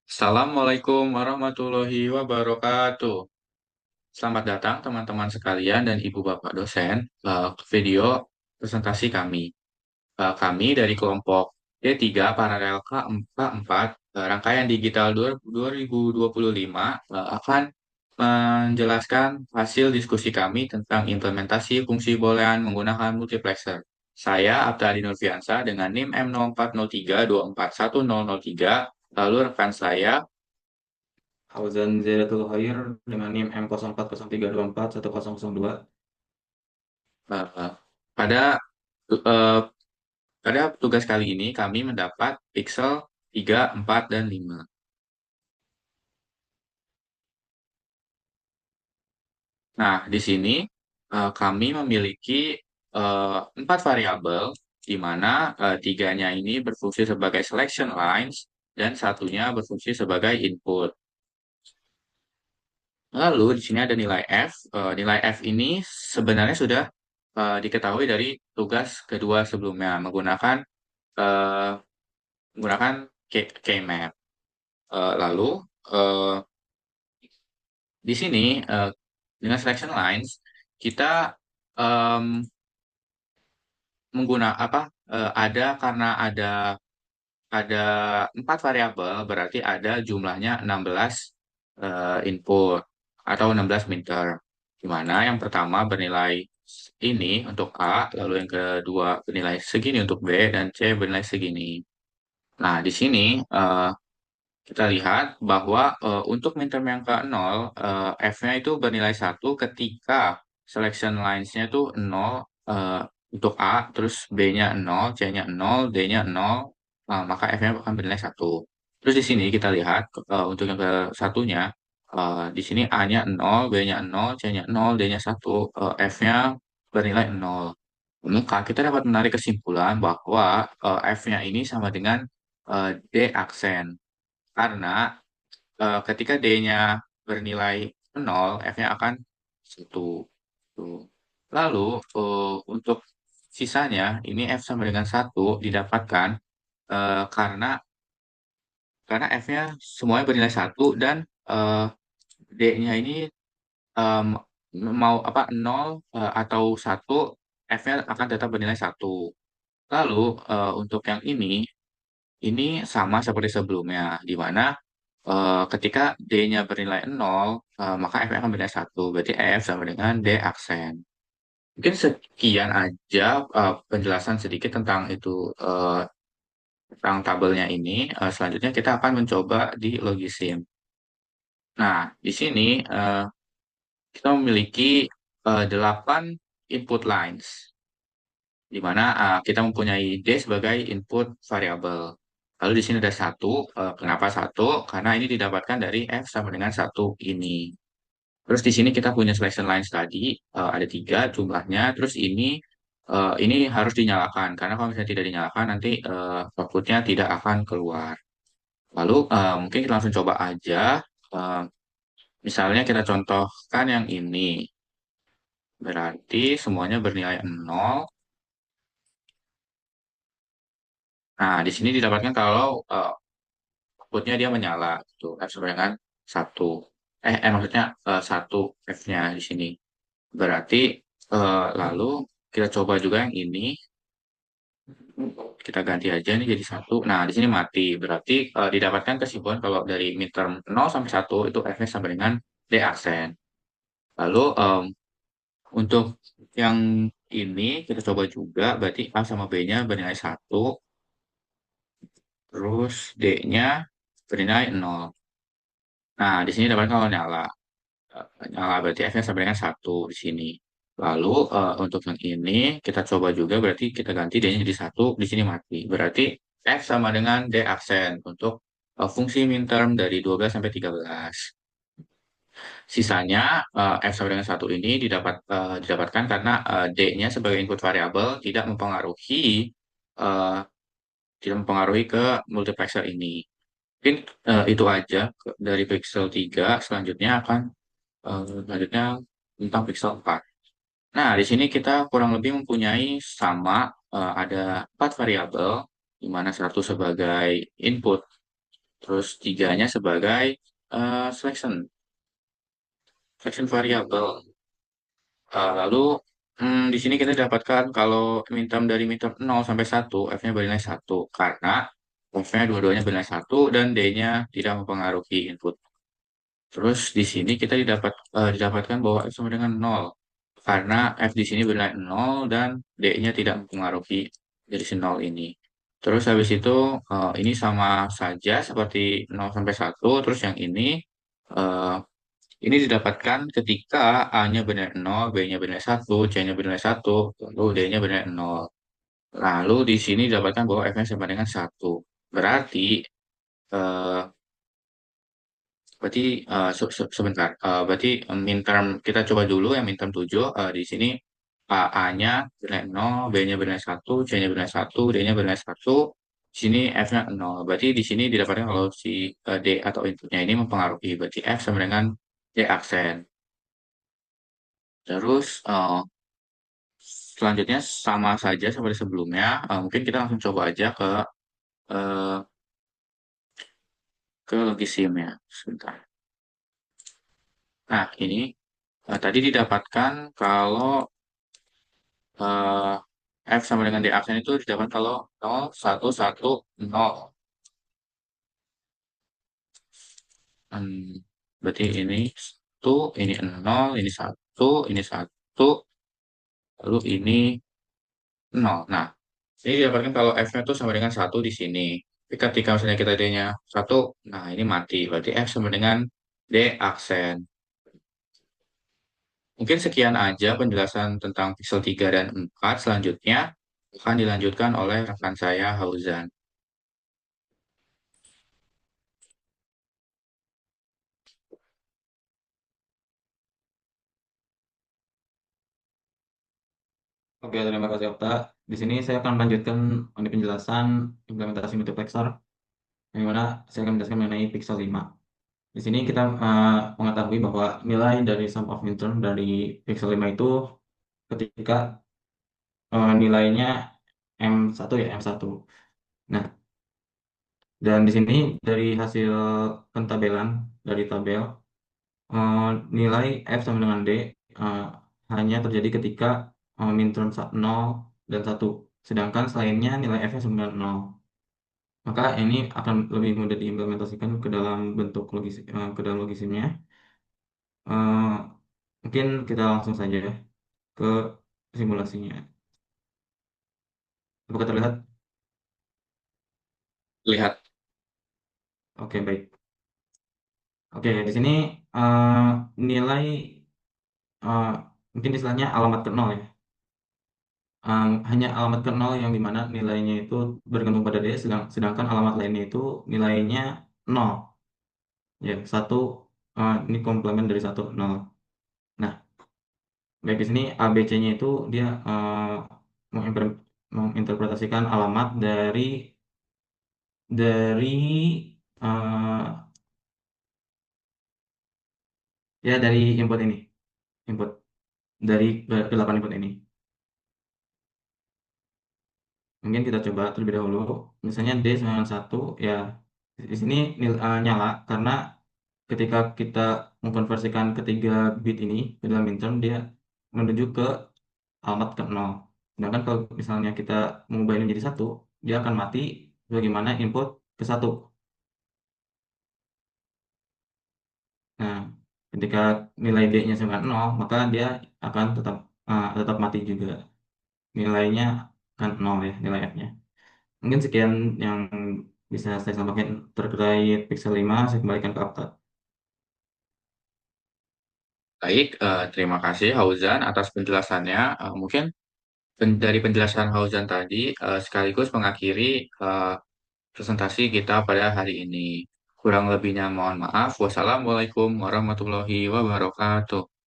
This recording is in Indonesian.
Assalamualaikum warahmatullahi wabarakatuh. Selamat datang teman-teman sekalian dan ibu bapak dosen ke video presentasi kami. Kami dari kelompok D3 paralel K4 rangkaian digital 2025 akan menjelaskan hasil diskusi kami tentang implementasi fungsi boolean menggunakan multiplexer. Saya Abdali Nurfiansa dengan NIM M0403241003, lalu rekan saya Fauzan Zairatul Khair dengan NIM M0403241002. eh, pada eh, pada tugas kali ini kami mendapat pixel 3, 4, dan 5. Nah, di sini kami memiliki 4 variabel, di mana tiganya ini berfungsi sebagai selection lines dan satunya berfungsi sebagai input. Lalu di sini ada nilai F. Nilai F ini sebenarnya sudah diketahui dari tugas kedua sebelumnya eh, menggunakan K-map. Lalu eh, di sini dengan selection lines kita em, mengguna apa ada karena ada 4 variabel, berarti ada jumlahnya 16 input atau 16 minter, di mana yang pertama bernilai ini untuk A, lalu yang kedua bernilai segini untuk B, dan C bernilai segini. Nah, di sini kita lihat bahwa untuk midterm yang ke nol, F-nya itu bernilai satu ketika selection lines-nya itu nol, eh, untuk A, terus B-nya nol, C-nya nol, D-nya nol, maka F-nya akan bernilai satu. Terus di sini kita lihat untuk yang ke satunya, di sini A-nya nol, B-nya nol, C-nya nol, D-nya satu, F-nya bernilai nol. Maka kita dapat menarik kesimpulan bahwa F-nya ini sama dengan D aksen. Karena ketika D-nya bernilai nol, F-nya akan satu. Tuh. Lalu untuk sisanya ini F sama dengan satu didapatkan karena F-nya semuanya bernilai satu dan eh, D-nya ini em, mau apa nol atau satu, F-nya akan tetap bernilai satu. Lalu untuk yang ini sama seperti sebelumnya, di mana ketika D-nya bernilai nol, maka F akan bernilai satu. Berarti F sama dengan D aksen. Mungkin sekian aja penjelasan sedikit tentang itu, tentang tabelnya ini. Selanjutnya kita akan mencoba di Logisim. Nah, di sini kita memiliki 8 input lines, di mana kita mempunyai D sebagai input variabel. Lalu di sini ada satu. Kenapa satu? Karena ini didapatkan dari F sama dengan satu ini. Terus di sini kita punya selection lines tadi, ada tiga jumlahnya. Terus ini harus dinyalakan karena kalau misalnya tidak dinyalakan nanti outputnya tidak akan keluar. Lalu mungkin kita langsung coba aja. Eh, Misalnya kita contohkan yang ini, berarti semuanya bernilai nol. Nah, di sini didapatkan kalau outputnya dia menyala, gitu. F sama dengan satu. Maksudnya satu F-nya di sini. Berarti lalu kita coba juga yang ini. Kita ganti aja nih jadi satu. Nah, di sini mati. Berarti didapatkan kesimpulan kalau dari midterm nol sampai satu itu F-nya sama dengan D aksen. Lalu untuk yang ini kita coba juga, berarti A sama B-nya bernilai satu, terus D-nya bernilai nol. Nah, di sini dapatkan kalau nyala. Nyala berarti F-nya sama dengan satu di sini. Lalu untuk yang ini kita coba juga, berarti kita ganti D-nya jadi satu, di sini mati. Berarti F sama dengan D aksen untuk fungsi minterm dari 12 sampai 13. Sisanya F sama dengan satu ini didapatkan karena D-nya sebagai input variabel eh, tidak mempengaruhi ke multiplexer ini. Mungkin itu aja dari pixel 3. Selanjutnya tentang pixel 4. Nah, di sini kita kurang lebih mempunyai sama, ada 4 variabel, di mana satu sebagai input Terus tiganya sebagai selection variable. Lalu di sini kita dapatkan kalau minterm dari minterm 0 sampai 1, F-nya bernilai 1 karena F-nya dua-duanya bernilai 1 dan D-nya tidak mempengaruhi input. Terus di sini kita didapatkan bahwa F sama dengan 0 karena F di sini bernilai 0 dan D-nya tidak mempengaruhi dari si 0 ini. Terus habis itu ini sama saja seperti 0 sampai 1. Terus yang eh, ini didapatkan ketika A-nya benar 0, B-nya benar 1, C-nya benar 1, lalu D-nya benar 0. Lalu di sini didapatkan bahwa F-nya sama dengan 1. Berarti eh, Berarti sebentar. Berarti minterm kita coba dulu yang minterm 7. Di sini A-nya bernilai 0, B-nya bernilai 1, C-nya bernilai 1, D-nya bernilai 1. Di sini F-nya 0. Berarti di sini didapatkan kalau si D atau inputnya ini mempengaruhi. Berarti F sama dengan D aksen. Terus selanjutnya sama saja seperti sebelumnya. Mungkin kita langsung coba aja eh, ke logisim ya. Sebentar. Nah, ini tadi didapatkan kalau eh, F sama dengan D aksen itu didapat kalau 0, 1, 1, 0. Hmm, berarti ini 1, ini 0, ini 1, ini 1, lalu ini 0. Nah, ini didapatkan kalau F-nya itu sama dengan 1 di sini. Tapi ketika misalnya kita D-nya 1, nah ini mati. Berarti F sama dengan D aksen. Mungkin sekian aja penjelasan tentang pixel 3 dan 4. Selanjutnya akan dilanjutkan oleh rekan saya, Hauzan. Oke, terima kasih Okta. Di sini saya akan melanjutkan penjelasan implementasi multiplexer, yang mana saya akan menjelaskan mengenai pixel 5. Di sini kita mengetahui bahwa nilai dari sum of minterm dari pixel 5 itu ketika nilainya M1 ya, M1. Nah, dan di sini dari hasil pentabelan dari tabel, eh, nilai F sama dengan D eh, hanya terjadi ketika minterm 0 dan 1. Sedangkan selainnya nilai F-nya sama dengan 0. Maka ini akan lebih mudah diimplementasikan ke dalam bentuk ke dalam logisimnya. Eh, Mungkin kita langsung saja ke simulasinya. Apakah terlihat? Lihat. Oke, baik. Oke, di sini eh, nilai eh, mungkin istilahnya alamat ke nol ya. Hanya alamat ke nol yang dimana nilainya itu bergantung pada D, sedangkan alamat lainnya itu nilainya nol. Ya, satu ini komplement dari satu nol. Nah, baik di sini ABC-nya itu dia menginterpretasikan alamat dari eh, ya dari input ini, input dari delapan input ini. Mungkin kita coba terlebih dahulu. Misalnya D sama dengan 1, ya di sini nyala karena ketika kita mengkonversikan ketiga bit ini ke dalam minterm, dia menuju ke alamat ke 0. Sedangkan kalau misalnya kita mengubah ini menjadi 1, dia akan mati bagaimana input ke 1. Nah, ketika nilai D-nya sama dengan 0, maka dia akan tetap mati juga. Nilainya akan 0 ya, nilai F-nya. Mungkin sekian yang bisa saya sampaikan terkait Pixel 5. Saya kembalikan ke Okta. Baik, terima kasih Hauzan atas penjelasannya. Mungkin dari penjelasan Hauzan tadi sekaligus mengakhiri presentasi kita pada hari ini. Kurang lebihnya mohon maaf. Wassalamualaikum warahmatullahi wabarakatuh.